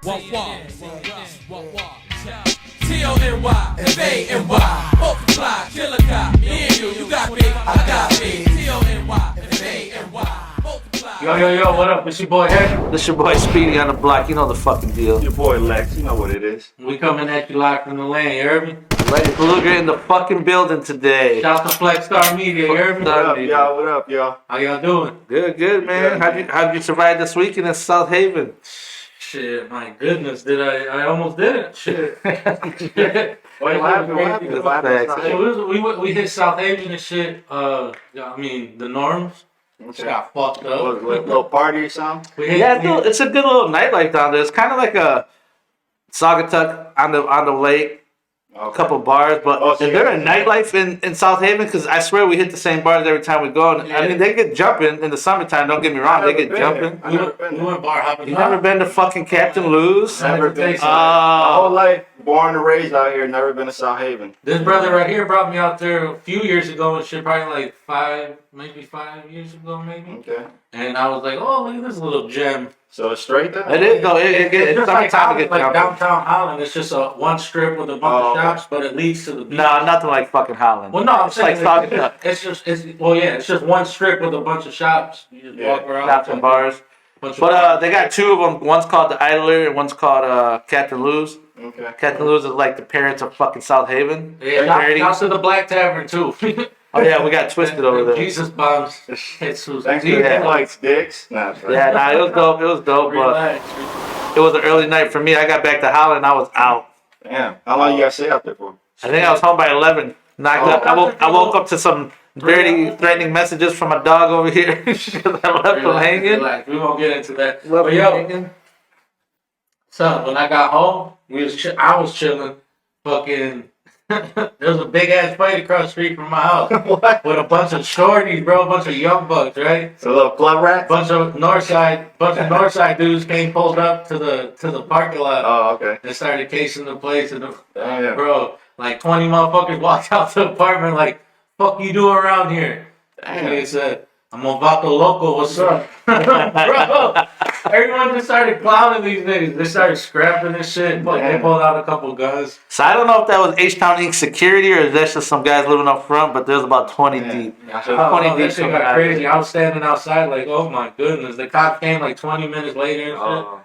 T-O-N-Y, F-A-N-Y, multiply, killer cop, me and you got big, I got big. T-O-N-Y, F-A-N-Y, multiply. Yo, what up? It's your boy Head. This your boy Speedy on the block. You know the fucking deal. Your boy Lex, you know what it is. We coming at you live from the lane, you heard me? Lady Beluga in the fucking building today. Shout out to Flex Star Media, you heard me? What up, y'all? What up, y'all? How y'all doing? Good, man. How'd you survive this weekend in South Haven? Shit, my goodness, I almost did it. Shit. What happened? We hit South Haven and shit. I mean, the norms. Just got fucked up. What, little party or something? It's a good little nightlife down there. It's kind of like a Saugatuck on the lake. A couple bars, but is there a nightlife in South Haven? Because I swear we hit the same bars every time we go. And, I mean, they get jumping in the summertime. Don't get me wrong, they get jumping. We went bar hopping. You never been to fucking Captain Lou's? Never been. My whole life, born and raised out here, never been to South Haven. This brother right here brought me out there a few years ago and shit, probably like 5 years ago, maybe. Okay. And I was like, oh, look at this little gem. So it's straight then? It is, though. It's like summertime to get like jumping. downtown Holland. It's just a one strip with a bunch of shops, but it leads to the beach. No, nothing like fucking Holland. Well, no, I'm saying like it's just one strip with a bunch of shops. You just walk around. Shops and bars. But they got two of them. One's called the Idler and one's called Captain Lou's. Okay. Captain Lou's is like the parents of fucking South Haven. Yeah, shout to the Black Tavern too. Oh yeah, we got twisted over there. Jesus bombs. Thanks for the likes, dicks. Nah, it was dope. It was dope, Relax. but it was an early night for me. I got back to Holland. I was out. Damn. How long you guys stay out there for? I think I was home by 11. I woke up to some dirty, threatening messages from a dog over here. I left him hanging. Relax. We won't get into that. But yo, son, when I got home, I was chilling. Fucking, there was a big ass fight across the street from my house. What? With a bunch of shorties, bro, a bunch of young bucks, right? So a little club rat? Bunch of Northside dudes pulled up to the parking lot. Oh, okay. And started casing the place, and Damn. bro, like 20 motherfuckers walked out to the apartment like, "Fuck you doing around here?" Damn. And he said, "I'm a Vato Loco, what's up?" Bro, everyone just started clowning these niggas. They started scrapping this shit. They pulled out a couple guns. So I don't know if that was H-Town Inc. security or is that just some guys living up front, but there's about 20 deep. 20 That deep. shit got crazy. I was standing outside like, oh my goodness. The cop came like 20 minutes later and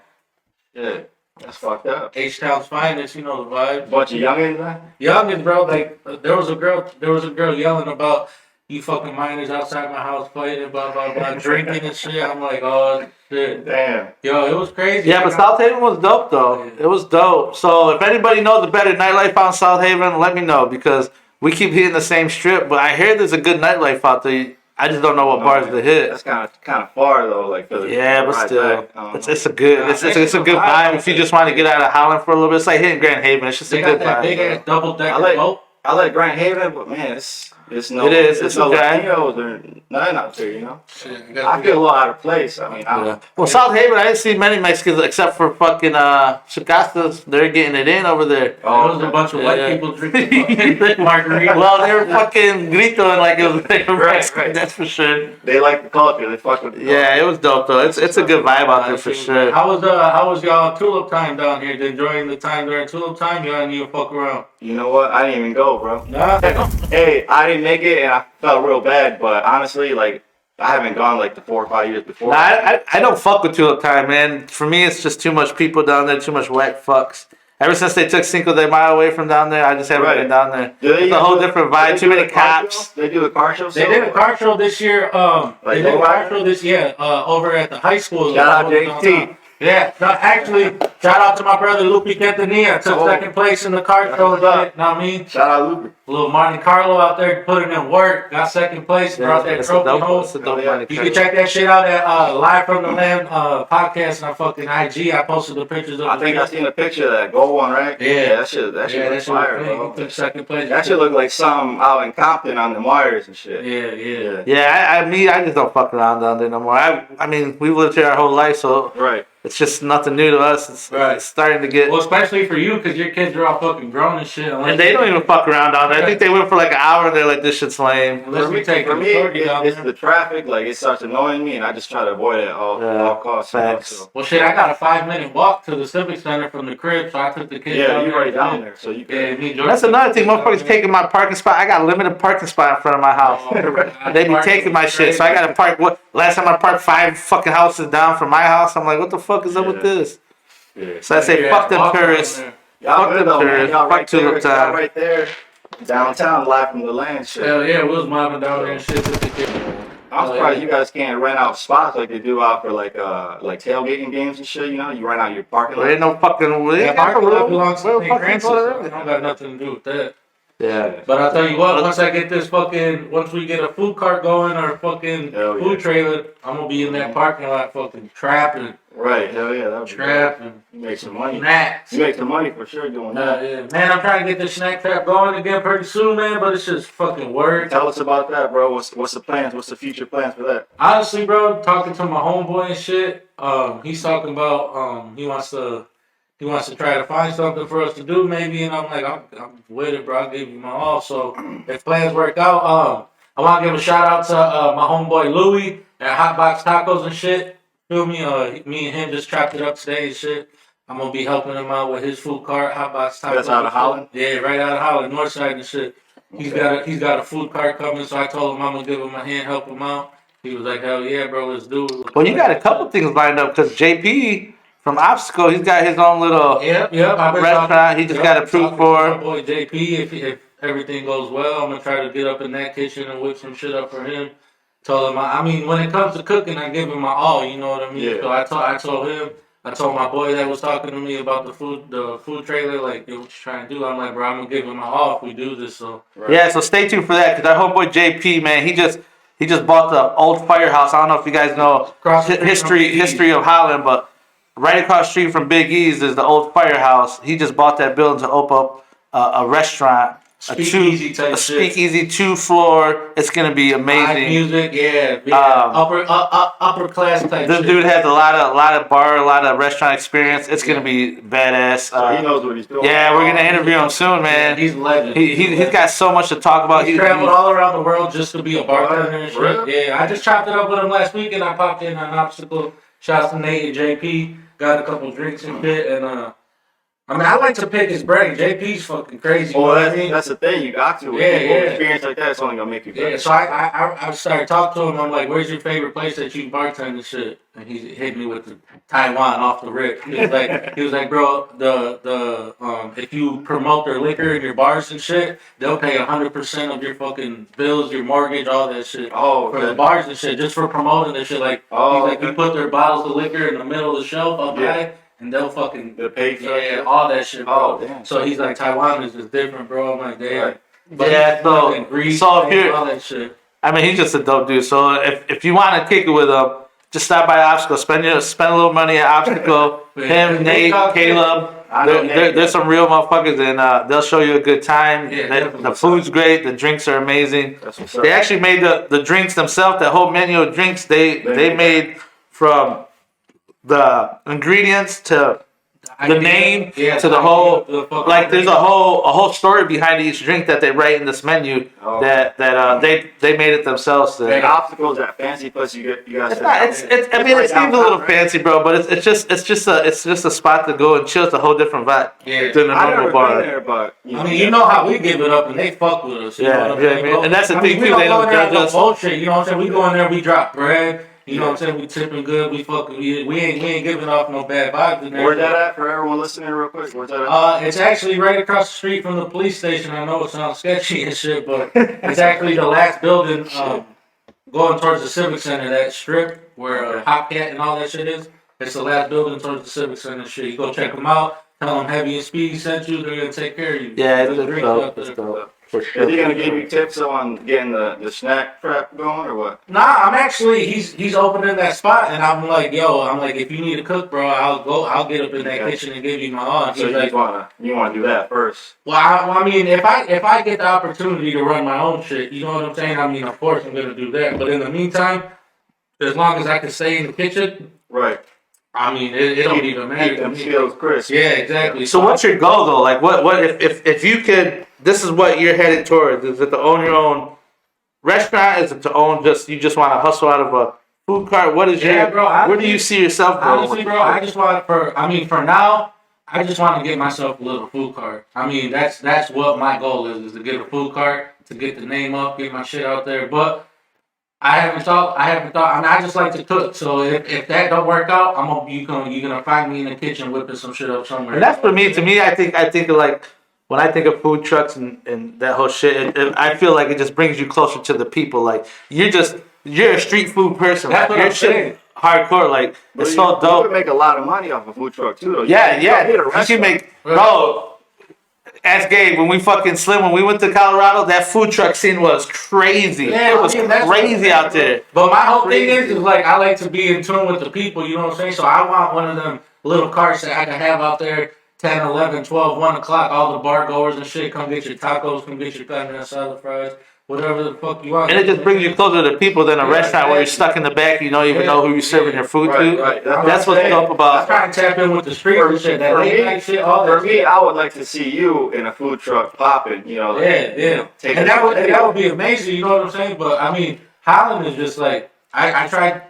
shit. Yeah. That's fucked up. H-Town's finest, you know the vibe. Bunch of youngins, man? Youngins, bro. Like, there was a girl yelling about, "You fucking minors outside my house fighting, blah, blah, blah," drinking and shit. I'm like, oh, shit. Damn. Yo, it was crazy. Yeah, but South Haven was dope, though. It was dope. So if anybody knows a better nightlife out in South Haven, let me know because we keep hitting the same strip. But I hear there's a good nightlife out there. I just don't know what bars to hit. That's kind of far though, like for the Yeah, but still, it's a good vibe. If you just want to get out of Holland for a little bit, it's like hitting Grand Haven. It's just a good vibe. Big ass double decker boat. I like Grand Haven, but man, it's no. It is. It's It's no okay. Latinos or nothing out there, you know. Shit, I feel a little out of place. I mean, Well, South Haven, I didn't see many Mexicans except for fucking Shikastas. They're getting it in over there. There was a bunch of white people drinking margarita. Well, they were fucking gritoing like it was Mexican, right. that's for sure. they like the culture. They fuck with the culture. Yeah, it was dope though. It's a good vibe out there for sure. How was y'all tulip time down here? Enjoying the time during tulip time? Y'all need to fuck around. You know what? I didn't even go, bro. Nah. Hey, I didn't make it, and I felt real bad. But honestly, like, I haven't gone like the 4 or 5 years before. Nah, I don't fuck with Tulip Time, man. For me, it's just too much people down there, too much whack fucks. Ever since they took Cinco de Mayo away from down there, I just haven't been down there. It's a whole different vibe. Too many cops. They do the car show. They did a car show this year. They did a car show this year over at the high school. Shout out JT. Yeah, no, actually, shout out to my brother Lupe Quintanilla. Took second place in the car show. Know what I mean? Shout out Lupe. Little Monte Carlo out there putting in work. Got second place. Brought that trophy home. You can check that shit out at Live from the Land podcast on fucking IG. I posted the pictures of. I think I seen a picture of that gold one, right? Yeah, that shit was fire, bro. He took second place. That shit looked like something out in Compton on the wires and shit. Yeah. Yeah, I just don't fuck around down there no more. I mean, we've lived here our whole life, so Right. it's just nothing new to us. It's starting to get. Well, especially for you, because your kids are all fucking grown and shit. And they don't even fuck around down there. I think they went for like an hour and they're like, this shit's lame. Unless we take For me, down it's there. the traffic. Like, it starts annoying me, and I just try to avoid it at all costs. Facts. So. Well, shit, I got a 5-minute walk to the Civic Center from the crib, so I took the kids Yeah, down you're there. already down there, so you Yeah, can. me and Jordan That's another thing. took the kids Motherfuckers down there. taking my parking spot. I got a limited parking spot in front of my house. Oh, They be taking my shit, so I gotta park. What? Last time I parked 5 fucking houses down from my house. I'm like, what the fuck is up with this? Yeah. So I say, Yeah, fuck them walk down tourists. there. Y'all Fuck good them though, man. tourists. Y'all Fuck right there. Tulip Y'all Time. right there. Downtown, live from the land shit. Hell yeah, we was mobbing down there and shit with the kids. I'm surprised you guys can't rent out spots like they do out for like tailgating games and shit. You know, you rent out your parking There lot. ain't no fucking. We Yeah, ain't got parking no lot room. belongs to Where St. fucking Francis. put it So in? I don't got nothing to do with that. Yeah. But I'll tell you what, once I get this fucking, once we get a food cart going or a fucking Hell yeah. food trailer, I'm gonna be in that parking lot fucking trapping, Right, hell yeah, that would be trapping, You make some money. snacks. You make some money for sure doing that. Yeah. Man, I'm trying to get this snack trap going again pretty soon, man, but it's just fucking work. Tell us about that, bro. What's the plans? What's the future plans for that? Honestly, bro, talking to my homeboy and shit, he's talking about, he wants to try to find something for us to do, maybe, and I'm like, I'm with it, bro. I'll give you my all. So if plans work out, I want to give a shout out to my homeboy Louie at Hotbox Tacos and shit. Feel me? Me and him just chopped it up today and shit. I'm gonna be helping him out with his food cart, Hotbox Tacos. That's out of Holland? Yeah, right out of Holland, North Side and shit. He's got a food cart coming, so I told him I'm gonna give him a hand, help him out. He was like, hell yeah, bro, let's do it. Well, you got a couple things lined up because JP from Obstacle, he's got his own little. Yep. I've been Restaurant, talking- he just yep, got approved talking to for. my boy JP. If everything goes well, I'm gonna try to get up in that kitchen and whip some shit up for him. Told him, I mean, when it comes to cooking, I give him my all. You know what I mean? Yeah. So I told him. I told my boy that was talking to me about the food trailer, like, yo, what you trying to do? I'm like, bro, I'm gonna give him my all if we do this. So Yeah, so stay tuned for that because our homeboy JP, man, he just bought the old firehouse. I don't know if you guys know Across the street from Big E's. history of Holland, but right across the street from Big E's is the old firehouse. He just bought that building to open up a restaurant. Speakeasy type a shit. speakeasy 2-floor. It's gonna be live amazing. music, yeah, upper class type This shit. dude has a lot of restaurant experience. It's gonna be badass. So he knows what he's doing. Yeah, we're gonna interview him soon, man. He's a legend. He's got so much to talk about. He's traveled all around the world just to be a bartender and shit. Really? Yeah, I just chopped it up with him last week and I popped in on Obstacle. Shouts to Nate and JP. Got a couple drinks and shit. And I mean, I like to pick his brain. JP's fucking crazy. You know Well, what I mean? that's the thing. You got to. With Yeah, people with yeah. experience like that, it's only gonna make you better. Yeah, so I started talking to him. I'm like, "Where's your favorite place that you bartend and shit?" And he hit me with the Taiwan off the rip. He was like, "Bro, the if you promote their liquor in your bars and shit, they'll pay 100% of your fucking bills, your mortgage, all that shit Oh, for the okay. bars and shit, just for promoting this shit." Like, Oh, he's like, okay. "You put their bottles of liquor in the middle of the shelf up Yeah. high, and they'll fucking." The pay for Yeah, it. all that shit, bro. Oh, damn. So he's like, Taiwan is just different, bro. I'm like, damn. Right. But Yeah, he's so- fucking Greece, so if and you're- all that shit. I mean, he's just a dope dude. So if you want to kick it with him, just stop by Obstacle. Spend a little money at Obstacle. Yeah. Him, Nate, Caleb. I know Nate. There's some real motherfuckers, and they'll show you a good time. Yeah, The definitely. food's great. The drinks are amazing. That's what's up. They actually made the drinks themselves. The whole menu of drinks they made from the ingredients to the name to the whole like there's a whole story behind each drink that they write in this menu Oh. that they made it themselves. The obstacles at fancy place you guys. It's not. It's. I mean, right it seems a downtown, little right? fancy, bro. But it's just a spot to go and chill. It's a whole different vibe Yeah. than a I never normal been bar. there, but I mean, you know how we give it up and they fuck with us. You Yeah, know what I'm yeah, saying? man. And that's the thing, we too, don't they go don't in there and judge go us. bullshit. You know what I'm saying? We go in there, we drop bread. You know what I'm saying? We tipping good. We fucking. We ain't giving off no bad vibes in there. Where's that at for everyone listening, real quick? Where's that at? It's actually right across the street from the police station. I know it sounds sketchy and shit, but it's actually the last building going towards the Civic Center, that strip where Hopcat and all that shit is. It's the last building towards the Civic Center and shit. You go check them out. Tell them Heavy and Speedy sent you. They're gonna take care of you. Yeah, There's it's drinks dope. up It's there. dope. For Is he sure. gonna give you tips on getting the snack trap going or what? Nah, I'm actually he's opening that spot, and I'm like, if you need a cook, bro, I'll get up in that Okay. kitchen and give you my all. And So he's you like, wanna do that first? well, I mean, if I get the opportunity to run my own shit, you know what I'm saying? I mean, of course I'm gonna do that, but in the meantime, as long as I can stay in the kitchen, Right. I mean, it don't even matter Keep to them me. skills crisp. Yeah, exactly. So what's your goal though? Like what if you could, this is what you're headed towards. Is it to own your own restaurant? Is it to own you just want to hustle out of a food cart? What is Yeah, bro, where do you see yourself going? Honestly, bro, I just want for now, I just want to get myself a little food cart. I mean, that's what my goal is to get a food cart, to get the name up, get my shit out there. But I haven't thought. I mean, I just like to cook. So if that don't work out, you're gonna find me in the kitchen whipping some shit up somewhere. And that's for me. To me, I think of like when I think of food trucks and that whole shit. I feel like it just brings you closer to the people. Like you're a street food person. That's what Your I'm shit saying. Hardcore. Like But it's you so You dope. could make a lot of money off a food truck too, though. Yeah, You yeah. need a You can restaurant. make, bro. Ask Gabe when we fucking slim when we went to Colorado. That food truck scene was crazy. Yeah, it was I mean, that's crazy what- out there. But my whole thing Crazy. is like I like to be in tune with the people, you know what I'm saying? So I want one of them little carts that I can have out there 10, 11, 12, 1 o'clock, all the bar goers and shit, come get your tacos, come get your carne asada fries, whatever the fuck you want. And it just brings you closer to people than a Yeah, restaurant where you're exactly. stuck in the back. You don't even Yeah, know who you're serving yeah. your food Right, to. right. That's what what's I'm dope I'm about. trying to tap in with the streets and shit, that For late me- night shit, all that For me, shit. I would like to see you in a food truck popping. You know, like, Yeah. take And it- that would be amazing, you know what I'm saying? But I mean, Holland is just like I tried.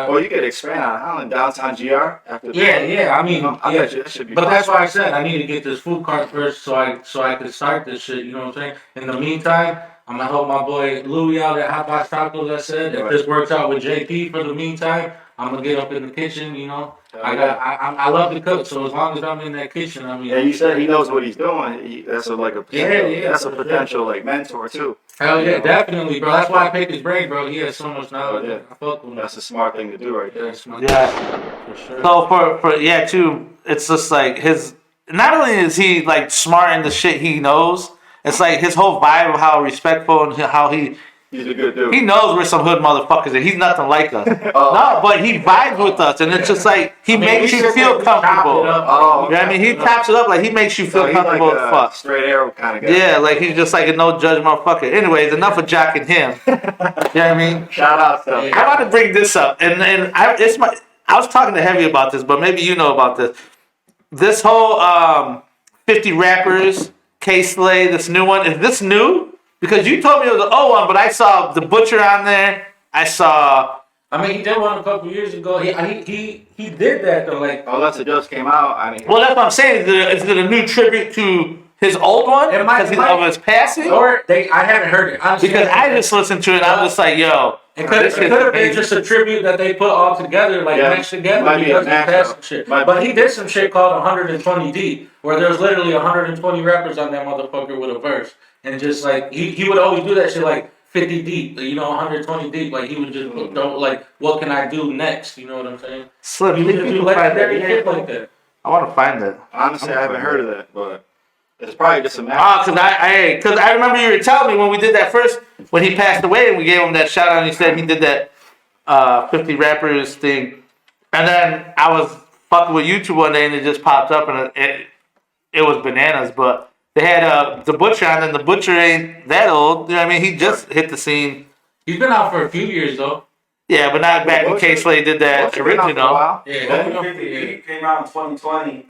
Or you could expand on Holland downtown GR after. Yeah. I mean, I yeah. bet you that should be. But fun. that's why I said I need to get this food cart first, so I could start this shit. You know what I'm saying? In the meantime, I'm gonna help my boy Louie out at Hot Box Tacos. I said if Right. this works out with JP for the meantime, I'm gonna get up in the kitchen. You know, I love to cook, so as long as I'm in that kitchen, I mean. Yeah, you said he knows what he's doing. That's a potential, Yeah, that's a for potential like mentor too. Hell yeah, definitely, bro. That's why I picked his brain, bro. He has so much knowledge. Oh, yeah. I fuck with him. That's a smart thing to do right there. Yeah, it's my Yeah. for sure. So for yeah too, it's just like his. Not only is he like smart in the shit he knows, it's like his whole vibe of how respectful and how he He's a good dude. knows we're some hood motherfuckers and he's nothing like us. Oh. No, but he vibes with us and it's just like he I mean, makes we you sit feel there, we chop it comfortable. up, Oh, like, You know what I mean? He taps it up like he makes you So feel he's like comfortable as a fuck. straight arrow kind of guy. Yeah, like he's just like a no judge motherfucker. Anyways, enough of jocking him. You know what I mean? Shout out to him. I want to bring this up, and I was talking to Heavy about this, but maybe you know about this. This whole 50 rappers, K Slay, this new one, is this new? Because you told me it was an old one, but I saw the Butcher on there. I saw. I mean, he did one a couple years ago. He did that though. Like Unless it just came out. I mean, Well, that's what I'm saying. Is it a new tribute to his old one It might- because of his passing? I haven't heard it. Honestly, Because I just listened to it, and I'm just like, yo. It could have been just a tribute that they put all together, like Yeah. matched together Might be because a he mashup. passed some shit. Might But be. he did some shit called 120 Deep, where there was literally 120 rappers on that motherfucker with a verse. And just like, he would always do that shit like 50 deep, you know, 120 deep. Like, he would just, like, what can I do next? You know what I'm saying? Slim, He you would think just you do can find legendary that? shit like that. I want to find it. honestly, I haven't heard of that, but it's probably just a matter. Because I remember you were telling me when we did that first, when he passed away, and we gave him that shout out, and he said he did that 50 rappers thing. And then I was fucking with YouTube one day, and it just popped up, and it was bananas. But they had the Butcher on, and the Butcher ain't that old. You know what I mean? He just hit the scene. He's been out for a few years, though. Yeah, but not back when K Slay did that Butcher been out for a original. while. Yeah. 50 came out in 2020.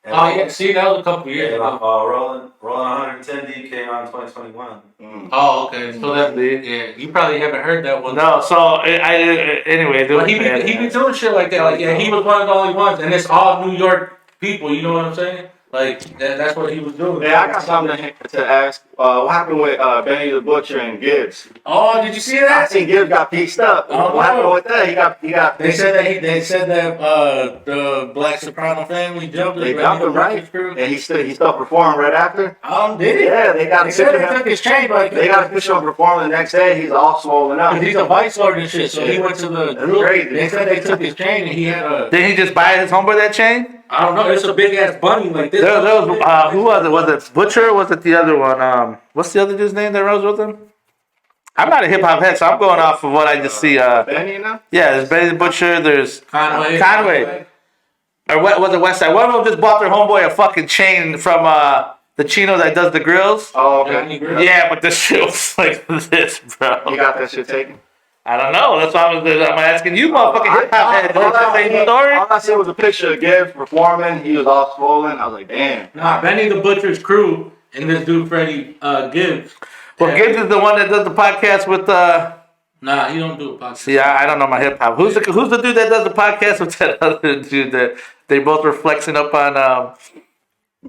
And Oh, yeah. See, that was a couple years and, ago. Rolling 110 Deep came out in 2021. Oh, okay. So that, yeah, you probably haven't heard that one. No, so anyway, But he be doing shit like that. Like, yeah, he was one of the only ones, and it's all New York people. You know what I'm saying? Like, that's what he was doing. Yeah, I got something to ask. What happened with Benny the Butcher and Gibbs? Oh, did you see I that? seen Gibbs got pieced up. Oh, What happened no. with that? He got. They said that the Black Soprano family jumped They him. dumped him, right? And he still performed right after. Did he? Yeah, they got They a said picture. they took his chain, but They got a picture of him performing the next day. He's all swollen up. he's a vice lord and shit. So he went to the That's group. crazy. They said they took his chain, and he had a. Did he just buy his homeboy that chain? I don't know. It's a big ass bunny like this. There was, who was it? Was it Butcher or was it the other one? What's the other dude's name that rose with him? I'm not a hip hop head, so I'm going off of what I just see. Benny now? Yeah, there's Benny the Butcher, there's Conway. or what was it Westside? One of them just bought their homeboy a fucking chain from the Chino that does the grills. Oh, okay. Yeah, but the shit was like this, You bro. got that shit taken? I don't know. That's why I'm asking you, motherfucking hip hop head. All That's the same story. I see was a picture of Gibbs performing. He was all swollen. I was like, damn. Nah, Benny the Butcher's crew and this dude Freddie Gibbs. Well, Gibbs is the one that does the podcast with Nah, he don't do a podcast. See, I don't know my hip hop. Who's the dude that does the podcast with that other dude that they both were flexing up on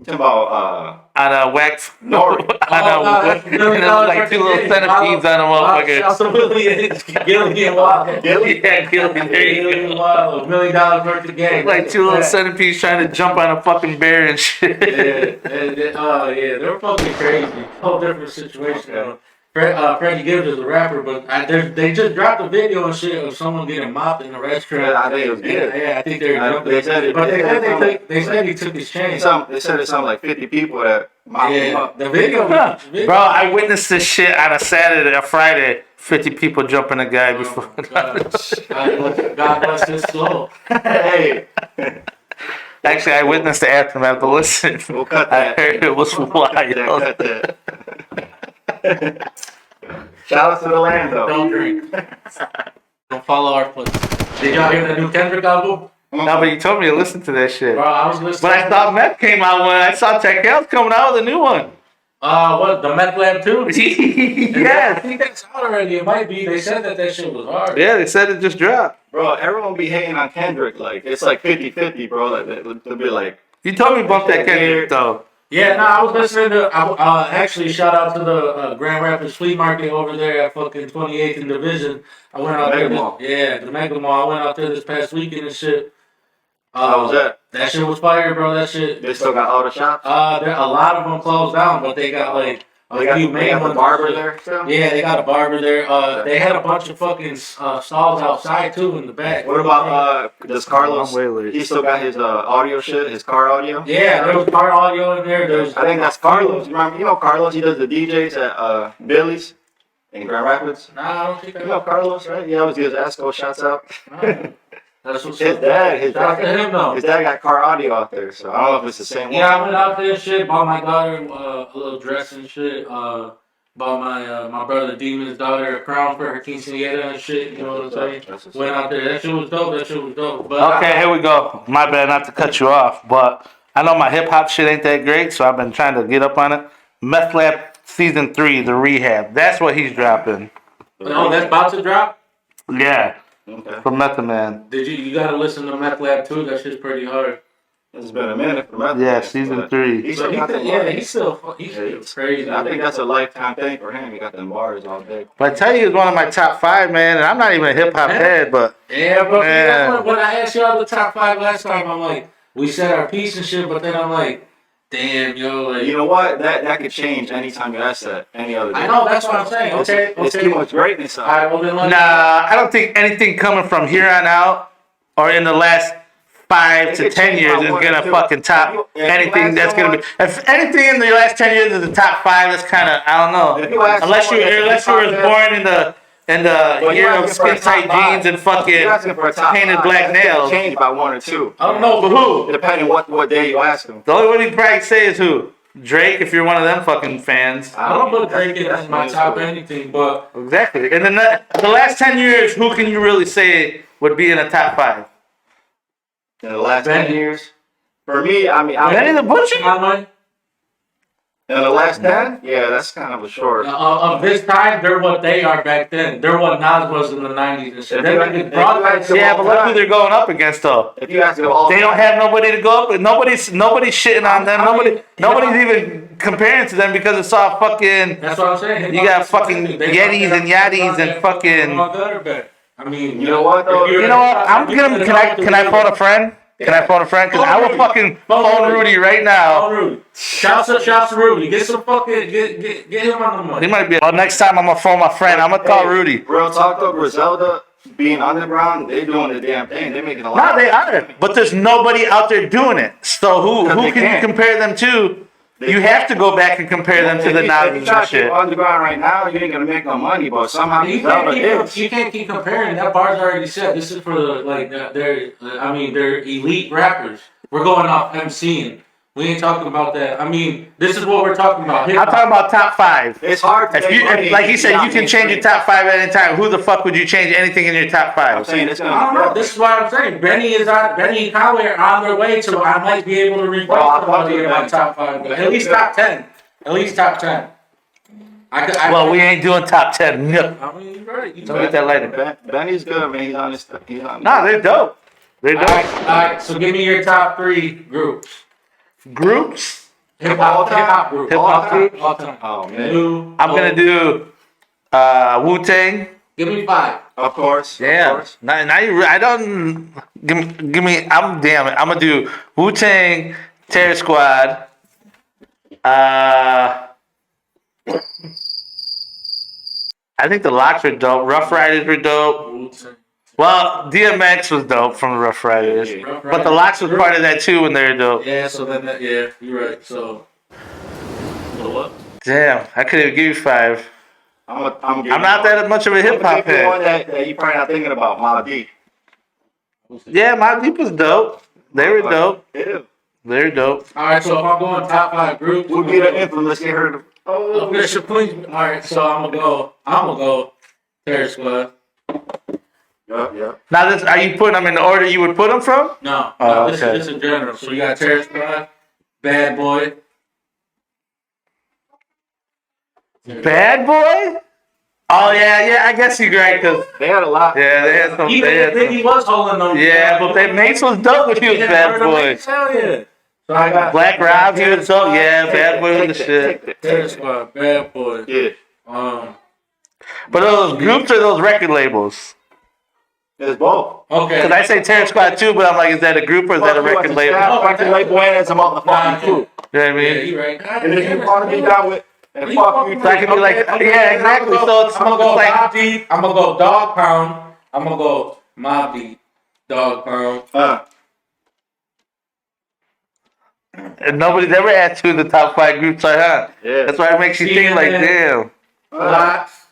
Talking about wax? Nori. And there was like 2 little centipedes on a motherfucker. Gilligan Wild. Yeah, Gilligan. There you go. Gilligan Wild. $1 million worth of game. Like 2 little centipedes trying to jump on a fucking bear and shit. Yeah, they're fucking crazy. Whole different situation. Okay. Freddie Gibbs is a rapper, but they just dropped a video and shit of someone getting mopped in a restaurant. Yeah, I think it was good. Yeah, I think they were jumping. They said it. But they said he took his chain. They said it's something like 50 people that mopped him Yeah, up. the video. Bro, I witnessed this shit on a Saturday, a Friday. 50 people jumping a guy before. God bless his soul. Hey, Actually, I witnessed the aftermath, but listen, we'll cut I that. heard it was wild. Yeah, cut that. Shout out to the land though. Don't drink. Don't follow our footsteps. Did y'all hear the new Kendrick album? No, but you told me to listen to that shit. Bro, I was listening. But I thought Meth came out when I saw Tech House coming out with a new one. What, the Meth Lab 2? I Yes. think that's out already. It might be. They said that shit was hard. Yeah, they said it just dropped. Bro, everyone be hating on Kendrick. Like, it's like 50-50, bro. Like, they'll be like, You told me bump that Kendrick though. Yeah, no, I was listening to. Actually, shout out to the Grand Rapids Flea Market over there at fucking 28th and Division. I went out Mega there. Mall. Yeah, the Mega Mall. I went out there this past weekend and shit. how was that? That shit was fire, bro. That shit. They still got all the shops? There a lot of them closed down, but they got like They got, few they main got the ones. barber there still? Yeah, they got a barber there. They had a bunch of fucking stalls outside too in the back. What about, does Carlos, I'm way late. he still got his audio shit, his car audio? Yeah, there was car audio in there. There's I think that's Carlos. Remember, you know Carlos, he does the DJs at Billy's in Grand Rapids? Nah, I don't think You know Carlos, right? He always gives Esco shouts out. That's what's His up. dad Shout out to him though. his dad got car audio out there, so I don't know if it's the same Yeah, I one. went out there and shit, bought my daughter a little dress and shit. Bought my brother Demon's daughter a crown for her quinceañera and shit. You know what I'm saying? Went out there. That shit was dope. That shit was dope. But Okay, here we go. My bad not to cut you off, but I know my hip hop shit ain't that great, so I've been trying to get up on it. Meth Lab Season 3, The Rehab. That's what he's dropping. oh, that's about to drop. Yeah, Okay. from Method Man. Did you gotta listen to Meth Lab 2? That shit's pretty hard. It's been a minute for Method Yeah, Man, Season but 3. He's But still got them yeah, bars. he's still crazy. I think that's a lifetime thing for him. He got them bars all day. But I tell you, he's one of my top 5, man, and I'm not even a hip hop head, but Yeah, bro. Yeah. That's when I asked y'all the top 5 last time, I'm like, we said our piece and shit, but then I'm like, damn, yo, like. You know what? That could change anytime you ask that. Any other day. I know, that's what I'm saying. Okay, It's okay. too much greatness out All there. right, well then let's. nah, I don't think anything coming from here on out or in the last 5 to 10 years is gonna fucking top anything that's gonna be. If anything in the last 10 years is the top 5, that's kind of, I don't If you know. ask Unless you someone that's was top born in the Well, year you're of asking for a skin tight top 5. jeans and fucking You're asking for a top painted 5. black That's gonna nails. change by 1 or 2. I don't know, but who? Depending what day you ask him. The only one he'd probably say is who? Drake, if you're one of them fucking fans. I don't put Drake in my top anything, but Exactly. And then the last 10 years, who can you really say would be in the top 5? In the last Benny. 10 years. For me, Benny the Butcher? Conway, in the last 10, yeah, that's kind of a short. of this time, they're what they are back then. They're what Nas was in the 90s and shit. They're If you broadcast. Yeah, but look who they're going up against, though. If you ask them all, They don't have nobody to go up with. Nobody's shitting on them. Nobody's even comparing to them because it's all fucking. That's what I'm saying. You got fucking Yetis and Yaddies and fucking. I mean, You know what, though? You know what? I'm gonna. Can I phone a friend? Can I phone a friend? Because I will fucking phone Rudy right now. Oh, Rudy. Shouts to Rudy. Get some fucking get him on the He money. might be. Well, next time I'm gonna phone my friend. I'm gonna call Rudy. Real talk though, Griselda being underground, they doing the damn thing. They making a lot. No, they are. But there's nobody out there doing it. So who Because they can you can't. compare them to? You have to go back and compare them to the If Nazis you try and to keep shit. underground right now, you ain't gonna make no money. But somehow You Griselda is. can't keep comparing. That bar's already set. This is for the like they're elite rappers. We're going off MCing. We ain't talking about that. I mean, this is what we're talking about. I'm talking about top 5. It's hard to If make you, money if, like he said, without you can being change your famous. top 5 at any time. Who the fuck would you change anything in your top I'm 5? saying it's I don't know. gonna. This is why I'm saying Benny and Conway are on their way to. I might be able to replace Bro, I fuck somebody with in my Benny. top 5, but at least top 10. At least top 10. Well, we ain't doing top 10. No. I mean, you're right. You Don't get that later. Benny's good, man. He's on his. He's on. Nah, they're dope. They're All dope. right. So give me your top 3 groups. Groups. Hip hop groups. Hip-hop groups? All time. Oh man. New, I'm gonna old. do Wu-Tang. Give me 5. Of course. Of Yeah. course. Now I don't give me. I'm damn it. I'm gonna do Wu-Tang, Terror Squad. I think the Locks are dope. Rough Riders were dope. Well, DMX was dope from the Rough Riders, Yeah. but the Locks was part of that too when they were dope. Yeah. So then, yeah, you're right. So what? Damn, I couldn't even give you 5. I'm not that much of a hip hop The one fan. that you probably not thinking about, Mobb Deep. Yeah, Mobb Deep was dope. They were dope. Yeah. They were dope. All right. So if I'm going top 5 groups, Would be the infamous. Get her to. Oh, Bishop, please. All right. So I'm gonna go. Terror Squad. Yeah. Now, are you putting them in the order you would put them from? No. Oh, This okay. is in general. So you got Terror Squad, Bad Boy. Bad Boy? Oh yeah, I guess you're right. Cause They had a lot. yeah, they had some. Even They had Biggie some was holding them. yeah, but that Mace was dope when he was Bad Boy. Hell yeah. So I got Black Rob, he was dope. Yeah, Bad Boy was the shit. Terror Squad, Bad Boy. Yeah. But those groups or those record labels? It's both. Okay. Cause I say Terror Squad too, but I'm like, is that a group or is that a record label? Record label and it's a motherfucking crew. You know what I Yeah, mean? you right. God And if damn you it. want to be down with, and fuck you, So I can be like, yeah, exactly. So it's I'm gonna go like, Mobb Deep. I'm gonna go Dog Pound. I'm gonna go Mobb Deep, Dog Pound. and nobody's ever asked you the top 5 groups I have. Yeah. That's why it makes you think like, damn. Locks.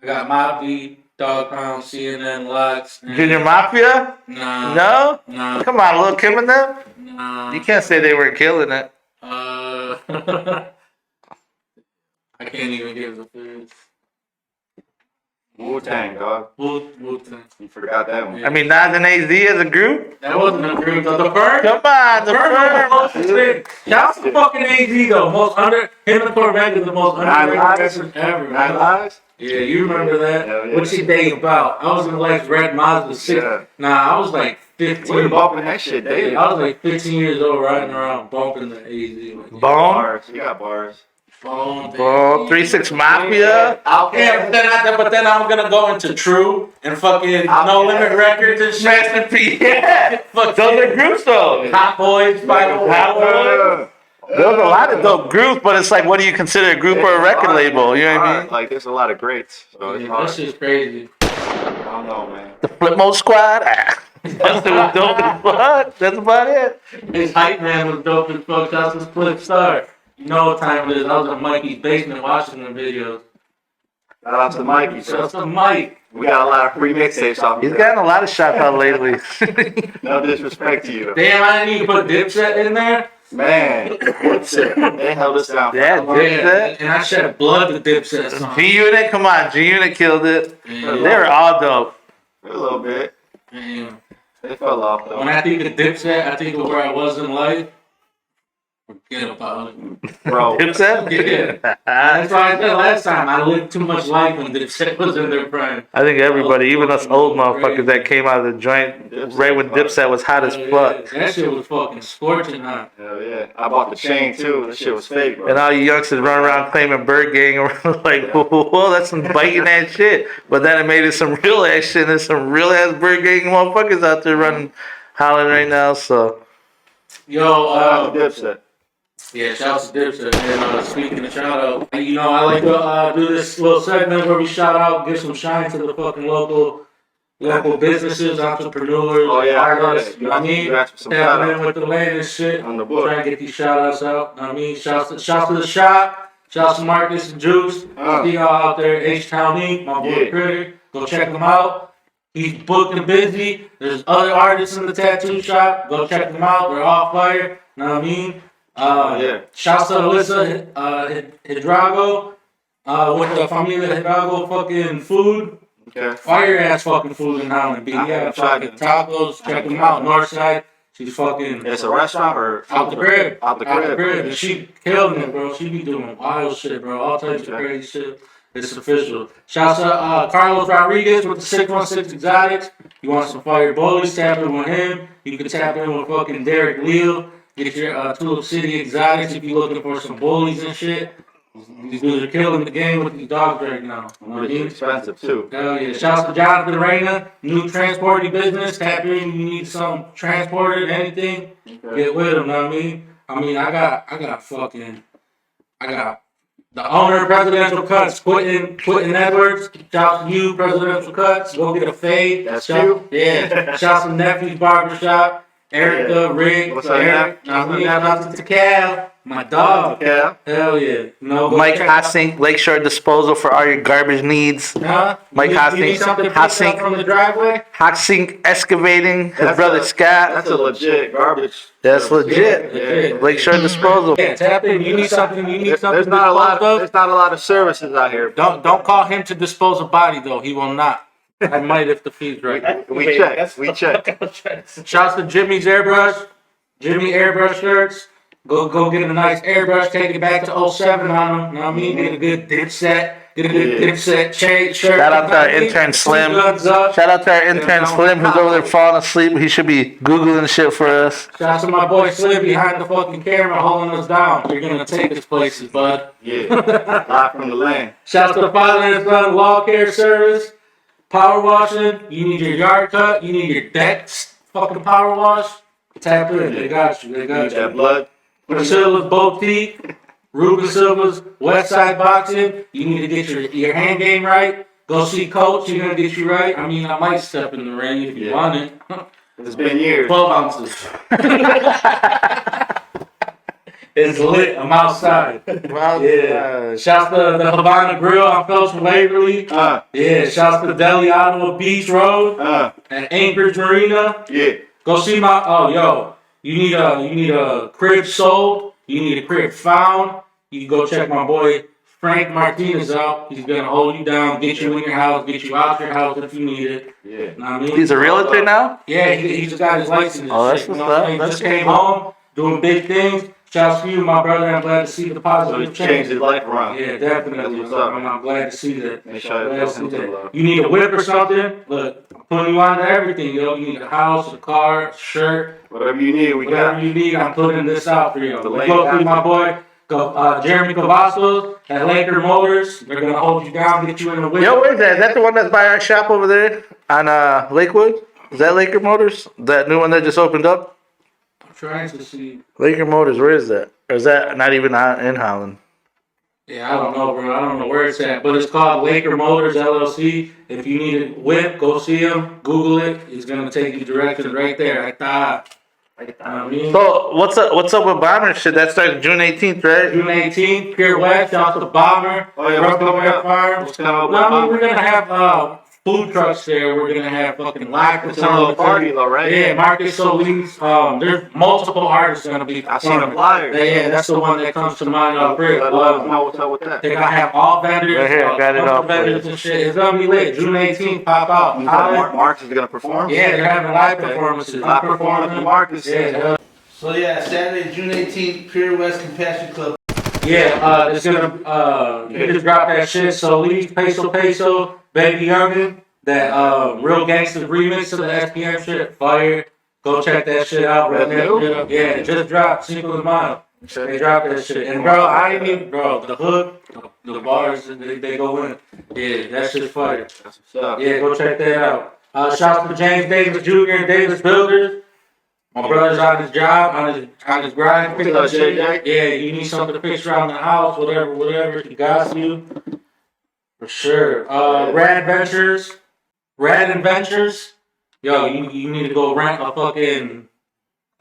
I got Mobb Deep, Dog Pound, CNN, Locks. and- Junior Mafia? Nah. No? Nah. Come on, Lil Kim and them? Nah. You can't say they weren't killing it. I can't even give the foods. Wu-Tang, dog. Wu-Tang. You forgot that one. I mean, Nas and AZ as a group? That wasn't a group though. The Firm? Come on, the Firm was the firm. most expensive. Shout out to fucking AZ though. Him and Corvette is the most Nine underrated Lives? person ever. 9 man. Lives? Yeah, you remember that? Hell yeah. What's your day about? I was in like Red Mazda 6. Yeah. Nah, I was like We were 15. bumping that shit daily. I was like 15 years old riding around bumping the AZ. Like, Bone? Bars. You got bars. phone, Bone, 3-6 Mafia? Yeah, but then I'm gonna go into True and fucking No Limit Records and shit. Master P. Yeah. Fuck Those are groups though. Hot Boys, Final Hot Boys. There's a lot of dope groups, but it's like, what do you consider a group or a record label? You know what I mean? Like, there's a lot of greats. So it's Yeah, hard. that shit's crazy. I don't know, man. The Flip Mode Squad? Ah. That's dope as fuck. That's about it. His hype man was dope as fuck. Shout out to Flip Star. You know what time it is. I was in Mikey's basement watching the videos. Shout out to Mikey. Shout out to Mike. We got a lot of free mixtapes off He's of gotten a lot of shots out lately. No disrespect to you. Damn, I didn't even put Dipset in there. Man, Dipset. They held us down. Yeah, Dipset. And I shed blood to Dipset song. G-Unit, come on. G-Unit killed it. Yeah. They were all dope. A little bit. Damn. They fell off, When though. I think of Dipset, I think of where I was in life. Forget about it. Bro. Dipset? Yeah. That's why I said last time I lived too much life when Dipset was in their prime. I think everybody, even us old motherfuckers that came out of the joint right when Dipset was hot as fuck. That shit was fucking scorching hot. Hell yeah. I bought the chain, too. That shit was fake, bro. And all you youngsters run around claiming Bird Gang and we're like, whoa, that's some biting ass shit. But then it made it some real ass shit and there's some real ass Bird Gang motherfuckers out there running, hollering right now, so. Yo, Shout out to Dipset. yeah, shout out to Dipset. And speaking of shout out, you know, I like to do this little segment where we shout out, give some shine to the fucking local businesses, entrepreneurs, Oh, yeah, I heard artists. that. You know what I mean? You asked for some Tapping in shout-outs. with the land and shit. On the book. Try and get these shout outs out. You know what I mean? Shouts to the shop. Shouts to Marcus and Juice. See y'all out there. H-Town Inc., my boy Yeah. Critter. Go check them out. He's booked and busy. There's other artists in the tattoo shop. Go check them out. They're all fire. Know what I mean? Yeah. Shouts to Alyssa Hidrago with the Familia Hidrago fucking food. Okay. Fire ass fucking food in Holland. B. I Yeah, haven't tried fucking it. tacos. Check them out. Northside. She's fucking It's a restaurant or out the crib. Out the crib. And she killing it, bro. She be doing wild shit, bro. All types of crazy shit. It's official. Shouts to Carlos Rodriguez with the 616 Exotics. You want some fire bullies? Tap in with him. You can tap in with fucking Derek Leal. Get your Tulip City Exotics if you're looking for some bullies and shit. These dudes are killing the game with these dogs right now. You know what I It's mean? expensive too. Hell yeah. Shouts to Jonathan Reyna, new transporting business. Tap in, you need some transported, anything. Get with him, know what I mean? I got the owner of Presidential Cuts, Quentin Edwards. Shouts to you, Presidential Cuts. Go get a fade. That's you? Yeah. Shouts to Nephew's Barbershop. Erica, Rick, What's up, Eric. Neph? Know what I mean? Shouts to Cal, my dog. Yeah. Hell yeah. No, go Mike check out- Hassink, Lakeshore Disposal for all your garbage needs. Huh? Mike you need Hassink, something picked Hassink. up from the driveway? Hassink Excavating, his That's brother a- Scott. That's a legit garbage. That's legit. Yeah. Lakeshore Disposal. Yeah, tap in. You need something. There's not a lot. There's not a lot of services out here. Don't call him to dispose of body though. He will not. I might if the fee's right. We check. We check. Shouts to Jimmy's Airbrush. Jimmy Airbrush shirts. Go get a nice airbrush. Take it back to 07 on them. Know what I mean? Get a good dip set. Get a good dip set shirt. Shout out to our intern Slim. Guns up. Shout out to our intern Slim who's over there falling asleep. He should be Googling shit for us. Shouts to my boy Slim behind the fucking camera holding us down. You're gonna take us places, bud. Yeah. Live from the lane. Shouts to the father and son law care service. Power washing. You need your yard cut. You need your deck fucking power wash. Tap in. They got you. They Need got that you. blood. Priscilla's Boutique. Ruben Silva's West Side Boxing. You need to get your hand game right. Go see Coach. He's gonna get you right. I mean, I might step in the ring if you want it. It's been years. 12 ounces. It's lit. I'm outside. Yeah. Shouts to the Havana Grill on Phelps and Waverly. Yeah. Shouts to Deli Ottawa Beach Road and Anchorage Marina. Yeah. Go see my. Oh, yo. You need a crib sold. You need a crib found. You can go check my boy Frank Martinez out. He's gonna hold you down, get you in your house, get you out your house if you need it. Yeah. Know what I mean? He's a realtor now? Yeah, he just got his license. And Oh, that's shit, what's you know what up. I mean? That's Just came home, doing big things. Shouts to you, my brother. I'm glad to see the So positive he changed his life around. Yeah, definitely. That's what's up. I'm glad to see that. Make sure I Glad to listen see to that. love. You need a whip or something? Look, I'm putting you on to everything, yo. You need a house, a car, a shirt, Whatever you need, we whatever got. you need. I'm putting this out for you. The Look lane closely, guy. my boy. Jeremy Cavazos at Laker Motors. They're gonna hold you down, get you in the whip. Yo, where's that? Is that the one that's by our shop over there on Lakewood? Is that Laker Motors? That new one that just opened up? I'm trying to see. Laker Motors, where is that? Or is that not even in Holland? Yeah, I don't know, bro. I don't know where it's at, but it's called Laker Motors LLC. If you need a whip, go see him. Google it. He's gonna take you directions right there. I thought. You know what I mean? So what's up with Bomber shit? That starts June 18th, right? June 18th, Pier West, out to the Bomber. Oh, yeah, what's Brooklyn coming up? Farms. What's coming up? No, I mean, we're gonna have food trucks there. We're gonna have fucking live It's a little party though, right? Yeah, Marcus Solis. There's multiple artists gonna be I seen the performing. flyers. Yeah, that's the one that comes to mind off rip. Let us know what's up with that. They gotta have all vendors. Right here, got it bunch all of vendors for you. and shit. It's gonna be lit. June 18th, pop out. Marcus is gonna perform. Yeah, they're having live performances. Live performance with Marcus. Yeah, So yeah, Saturday, June 18th, Pier West Compassion Club. yeah. It's gonna you just drop that shit. So leave Peso, Baby Youngin, that Real Gangsta remix of the SPM shit, fire. Go check that shit out. Run that shit up. Yeah, it just dropped. Cinco de Mayo. They dropped that shit. And bro, I ain't even, bro, the hook, the bars, they go in. Yeah, that shit's fire. That's what's up. Yeah, go check that out. Shouts to James Davis Jr. and Davis Builders. My brother's on his job, on his grind. Pick up shit. Yeah, you need something to fix around the house, whatever. He got you. For sure. Rad Adventures. Yo, you need to go rent a fucking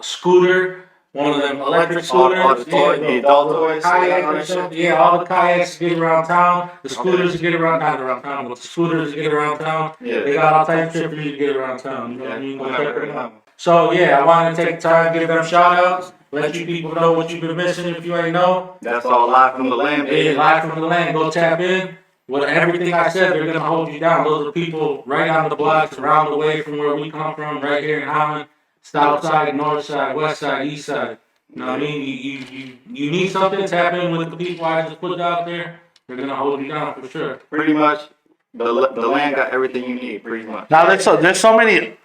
scooter, one of them electric All scooters. the toys, the adult toys. Kayak all or that shit. something. Yeah, all the kayaks to get around town. The scooters to get around, not around town, but the scooters to get around town. Yeah. They got all types of shit for you to get around town. You know what I mean? Go I check never them heard out. of them. So yeah, I wanted to take time, give them shout outs, let you people know what you've been missing if you ain't know. That's all live from the land, Yeah, baby. live from the land, go tap in. With everything I said, they're gonna hold you down. Those are people right on the blocks, around the way from where we come from, right here in Holland, south side, north side, west side, east side. You know what I mean? You need something, tap in with the people I just put out there. They're gonna hold you down for sure. Pretty much, the land got everything you need, pretty much. Now there's so many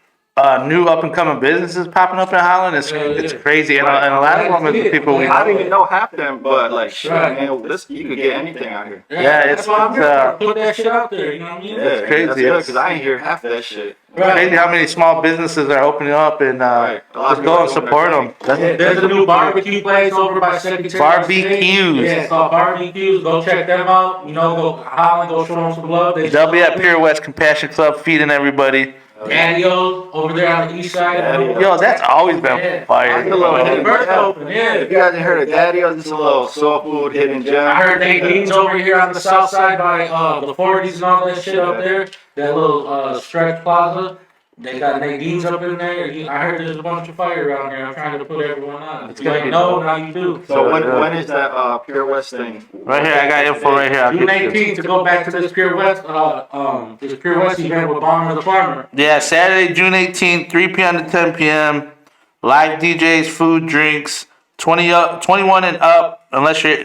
new up and coming businesses popping up in Holland. It's crazy, and a lot of them is the people we I didn't know. even know half them, but like, shit, Right. man, this you could get anything out here. Yeah, that's it's- why I'm it's, here. Put that shit out there. You know what I mean? Yeah, It's crazy. That's good, because I ain't hear half that shit. Crazy how many small businesses are opening up, and Right. A lot of just go and people support open them. Yeah, there's a new barbecue place over by Secretary of State. Barbecues. Yeah, it's called Barbecues. Go check them out. You know, go Holland, go show them some love. They'll be at Pure West Compassion Club feeding everybody. Daddy-O's over there on the east side. Daddy-O's. Yo, that's always been Yeah. fire. I know. When they first opened, yeah. If you guys ain't heard of Daddy-O's, it's a little soul food hidden gem. I heard Nadine's over here on the south side by the 40s and all that shit up there. That little stretch plaza. They got Nadine's up in there. I heard there's a bunch of fire around here. I'm trying to put everyone on. It's gonna gonna be know dope. now you do. So when is that Pure West thing? Right here, I got info right here. I'll June get you. 18th to go back to this Pure West event with Bomber the Farmer. Yeah, Saturday, June 18th, 3 p.m. to 10 p.m. Live DJs, food, drinks, 21 and up, unless you're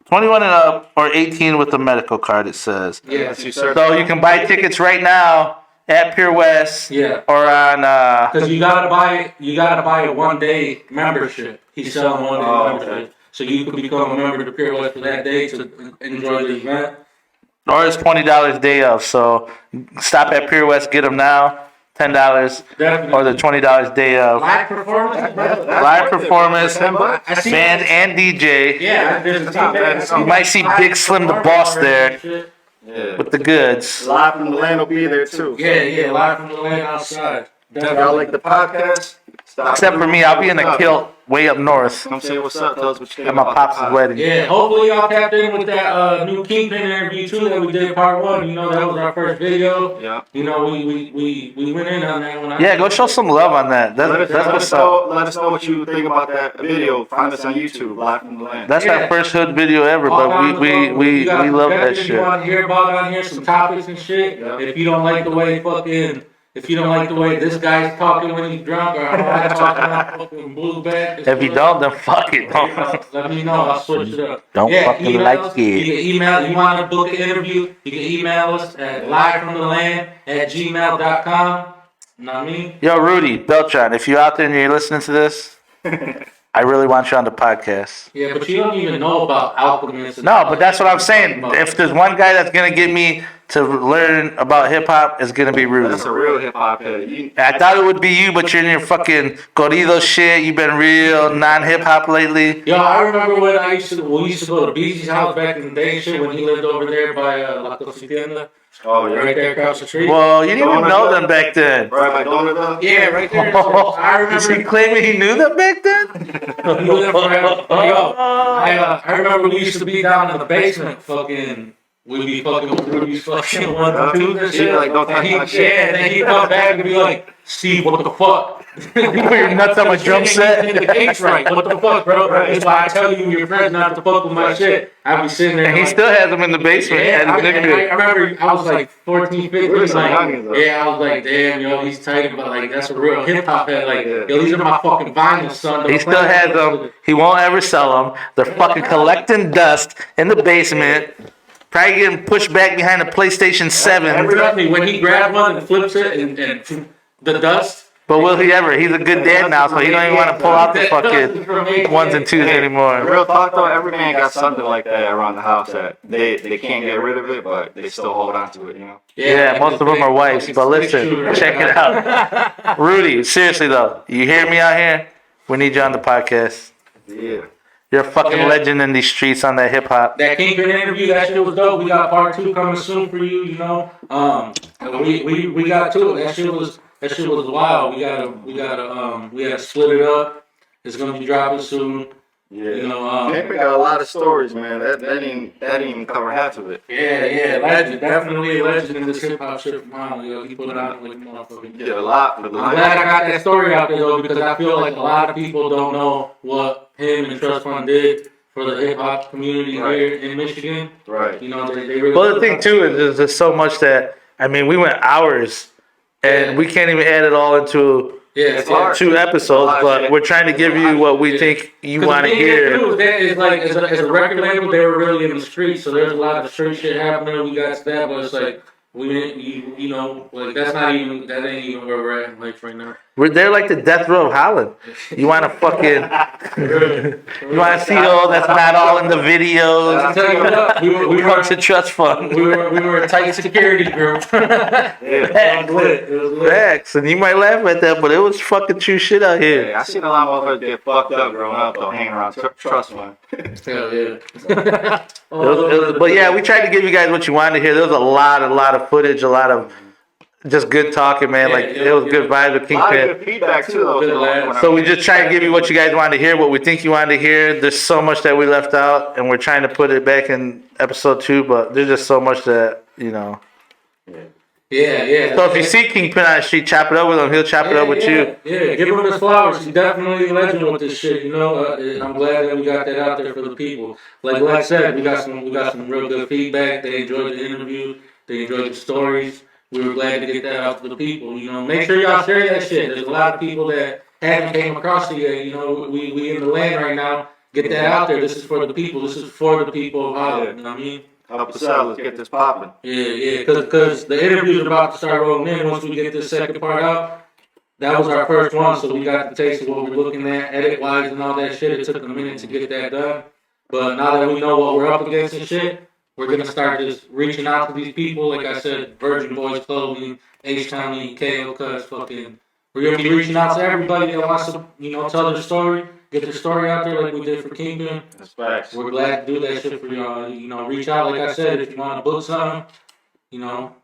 21 and up or 18 with a medical card, it says. Yeah. So you can buy tickets right now at Pure West Yeah. or on, Because you gotta buy a 1-day membership. He's selling 1-day membership. okay. So you can become a member of Pure West for that day to enjoy the event. or it's $20 day of. So stop at Pure West, get them now, $10, Definitely. or the $20 day of. Live performance, bro. Live performance, I see. band and DJ. Yeah, there's a team. You might see Big Slim the Boss there Yeah. with the goods. Live from the land will be there too. Yeah, live from the land outside. Y'all like the podcast? Stop. Except for me, I'll be in a kilt way up north Come say what's up. Tell us what you think at my about pops' the pod. wedding. Yeah, hopefully y'all tapped in with that new Kingpin interview too that we did part 1. You know, that was our first video. Yeah. You know, we went in on that one. Yeah, go show some love on that. That's what's up. Let us know what you think about that video. Find us on YouTube, Live from the Land. That's our first hood video ever, but we love that If you shit. want to hear about on here, some topics and shit. Yeah. If you don't like the way if you don't like the way this guy's talking when he's drunk, or how I talk when I'm fucking blue back. If you don't, then fuck it. Let me know. I'll switch it up. Don't fucking email like us. it. You can email. You want to book an interview? You can email us at livefromtheland@gmail.com. You know what I mean? Yo, Rudy Beltran, if you're out there and you're listening to this, I really want you on the podcast. Yeah, but you don't even know about Alchemist. No, but that's what I'm saying. If there's one guy that's gonna get me to learn about hip hop, it's gonna be Rudy. That's a real hip hop head. You, I thought it would be you, but you're in your fucking corrido shit. You've been real non-hip hop lately. Yo, I remember when we used to go to BG's house back in the day, and shit, when he lived over there by La Cositienda, oh yeah. right there across the street. Well, you didn't even know them back then. Right by Donerville? Yeah, right there. So I Is he remember. claiming he knew them back then? He lived forever. Yo, I remember we used to be down in the basement, fucking. We'd be fucking with Rudy's fucking 1 and 2 and shit. Like, don't touch And my shit. Yeah, and then he'd come back and be like, Steve, what the fuck? You put your nuts on my drum set. In the case right. What the fuck, bro? That's why I tell you, your friends not to fuck with my shit. I be sitting there. And he like, still has them in the basement. yeah, and I nigga- remember I was like 14, 15. We were some Like, youngins, though. yeah, I was like, damn, yo, he's tight, but like, that's a real hip hop head. Like, yo, these are my fucking vinyls, son. He still has them. He won't ever sell them. They're fucking collecting dust in the basement. Probably getting pushed back behind the PlayStation 7. Trust me, when he grabs one and flips it and the dust. But will he ever? He's a good dad now, so he don't even want to pull out the fucking 1s and 2s anymore. Real talk though, every man got something like that around the house that they can't get rid of it, but they still hold on to it, you know? Yeah, most of them are wives. But listen, check it out. Rudy, seriously though, you hear me out here? We need you on the podcast. Yeah. You're a fucking Yeah. legend in these streets on that hip hop. That Kingpin interview, that shit was dope. We got part 2 coming soon for you, you know. We got 2. That shit was wild. We gotta split it up. It's gonna be dropping soon. Yeah. You know, Pimpin got a lot of stories, man. That didn't even cover half of it. yeah, legend, definitely a legend in this hip hop shit from Holland. Yo, he put it out like a motherfucker. He did a lot for the I'm glad I got that story out there though, because I feel like a lot of people don't know what him and Trust Fund did for the hip hop community here in Michigan. Right. You know, they really. Well, the thing too is there's so much that we went hours, and we can't even add it all into it's hard. 2 episodes. But we're trying to give you what we think you want to hear. It's like as a record label, they were really in the streets, so there's a lot of street shit happening. We got that, but it's like we didn't, you know, like that ain't even where we're at like right now. They're like the death row of Holland. You want to fucking, you want to see all that's not all in the videos. I'll tell you what, we Come to Trust Fund. we were a tight security group. Yeah. It was lit. It was lit. Facts, and you might laugh at that, but it was fucking true shit out here. Yeah, I seen a lot of motherfuckers get fucked up growing up though, hanging around Trust Fund. Hell yeah. It was, but yeah, we tried to give you guys what you wanted to hear. There was a lot of footage, a lot of just good talking, man. Like it was good vibes with A lot of Kingpin. good feedback too though. Good lads. So we just try to give you what you guys wanted to hear, what we think you wanted to hear. There's so much that we left out, and we're trying to put it back in episode 2, but there's just so much that, you know. Yeah. So if you see Kingpin on the street, chop it up with him. He'll chop it up with you. Yeah, give him his flowers. He's definitely a legend with this shit. You know, I'm glad that we got that out there for the people. Like I said, we got some real good feedback. They enjoyed the interview. They enjoyed the stories. We were glad to get that out to the people. You know, make sure y'all share that shit. There's a lot of people that haven't came across it yet. You know, we in the land right now. Get that out there. This is for the people. This is for the people of Holland. You know what I mean? Help us out. Let's get this popping. Yeah, because the interview's about to start rolling in. Once we get this second part out, that was our first one, so we got the taste of what we're looking at, edit-wise and all that shit. It took a minute to get that done. But now that we know what we're up against and shit, we're going to start just reaching out to these people. Like I said, Virgin Boys Clothing, H-Town, KO Cuts, fucking. We're going to be reaching out to everybody that wants to, you know, tell their story, get their story out there like we did for Kingdom. That's facts. We're glad to do that shit for y'all. You know, reach out, like I said, if you want to book something, you know,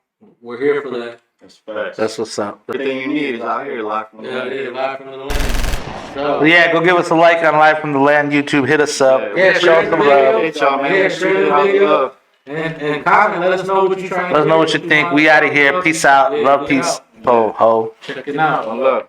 we're here for that. That's facts. That's what's up. Everything you need is out here, live from the Yeah, land. live from the land. So, Yeah, go give us a like on Live from the Land YouTube. Hit us up. Yeah, Show us some love. Hit y'all, man. Yeah, Shoot share it the out video. love. and comment, let us know what you're trying to Let us know what you think. We out of here. Peace out. Yeah, Love, we peace. out. Ho, ho. Check it out. One love.